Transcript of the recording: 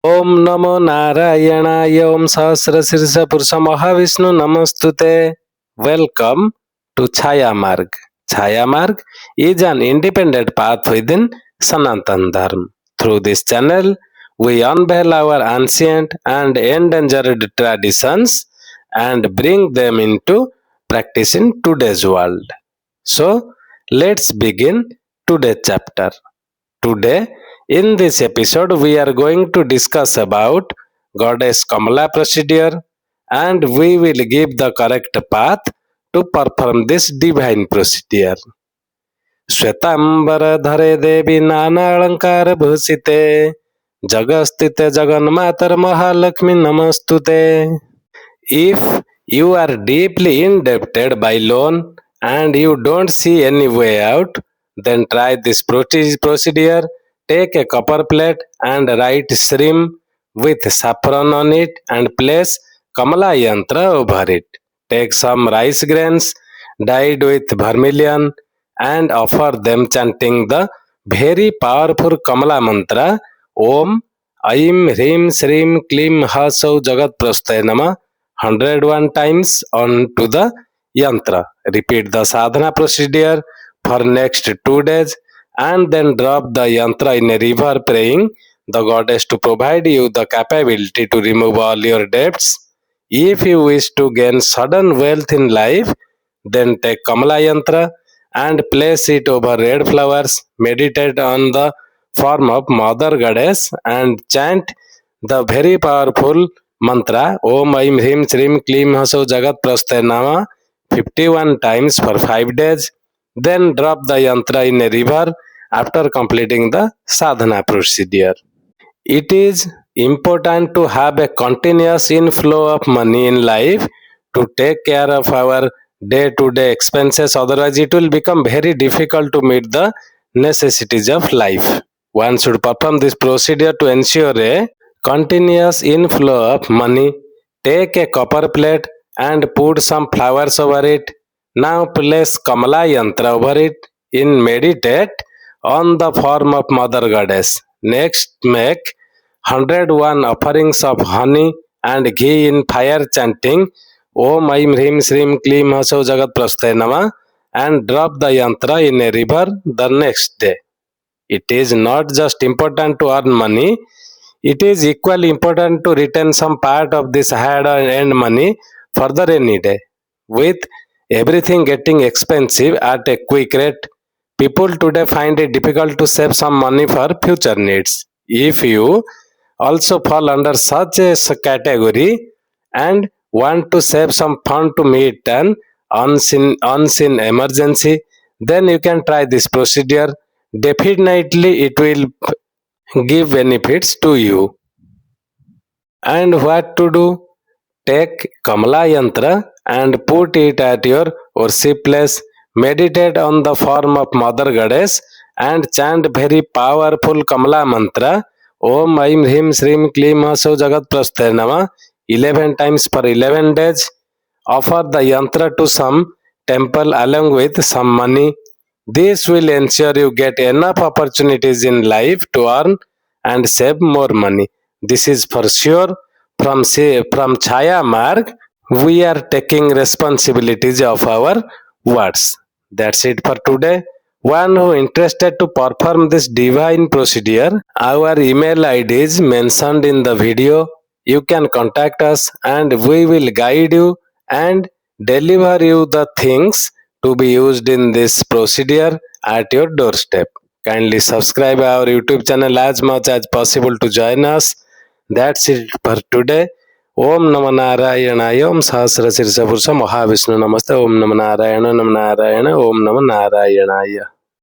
ओम नमो नारायणाय ओम सहस्रशीर्ष पुरुष महाविष्णु नमस्तुते. Welcome to Chaya Marg. Chaya Marg is an independent path within Sanatan Dharma. Through this channel, we unveil our ancient and endangered traditions and bring them into practice in today's world. So, let's begin today's chapter. Today, in this episode, we are going to discuss about Goddess Kamala procedure, and we will give the correct path to perform this divine procedure. Shvetambar धरे देवी नाना अलंकार भूषिते जगस्थिते जगन्मातर महालक्ष्मी नमस्तुते. If you are deeply indebted by loan and you don't see any way out, then try this procedure. Take a copper plate and write Shrim with saffron on it and place Kamala Yantra over it. Take some rice grains dyed with vermilion and offer them chanting the very powerful Kamala mantra Om Aim Hrim Shrim Klim Hasau Jagat Prasthay Nama 101 times onto the yantra. Repeat the sadhana procedure for next 2 days and then drop the yantra in a river, praying the goddess to provide you the capability to remove all your debts. If you wish to gain sudden wealth in life, then take Kamala yantra and place it over red flowers. Meditate on the form of Mother Goddess and chant the very powerful mantra Om Aim Hrim Shrim Klim Hasau Jagat Prasthay Nama 51 times for 5 days. Then drop the yantra in a river after completing the sadhana procedure. It is important to have a continuous inflow of money in life to take care of our day-to-day expenses. Otherwise, it will become very difficult to meet the necessities of life. One should perform this procedure to ensure a continuous inflow of money. Take a copper plate and put some flowers over it. Now place Kamala Yantra over it. Meditate on the form of Mother Goddess. Next, make 101 offerings of honey and ghee in fire, chanting Om Aim Hrim Shrim Klim Hasau Jagat Prasthay Nama and drop the yantra in a river the next day. It is not just important to earn money, it is equally important to retain some part of this hard-earned money for the rainy day. With everything getting expensive at a quick rate, people today find it difficult to save some money for future needs. If you also fall under such a category and want to save some fund to meet an unseen emergency, then you can try this procedure. Definitely it will give benefits to you. And what to do? Take Kamala Yantra and put it at your worship place. Meditate on the form of Mother Goddess and chant very powerful Kamala mantra Om Aim Hrim Shrim Klim Hasau Jagat Prasthay Nama 11 times for 11 days. Offer the yantra to some temple along with some money. This will ensure you get enough opportunities in life to earn and save more money. This is for sure. From Chaya Marg, we are taking responsibilities of our words. That's it for today. One who interested to perform this divine procedure, our email ID is mentioned in the video. You can contact us and we will guide you and deliver you the things to be used in this procedure at your doorstep. Kindly subscribe our YouTube channel as much as possible to join us. That's it for today. Om Namo Narayanaaya Om Sahasra Sirsha Purusha Mahavishnu Namaste. Om Namo Narayana Om Namo Narayana.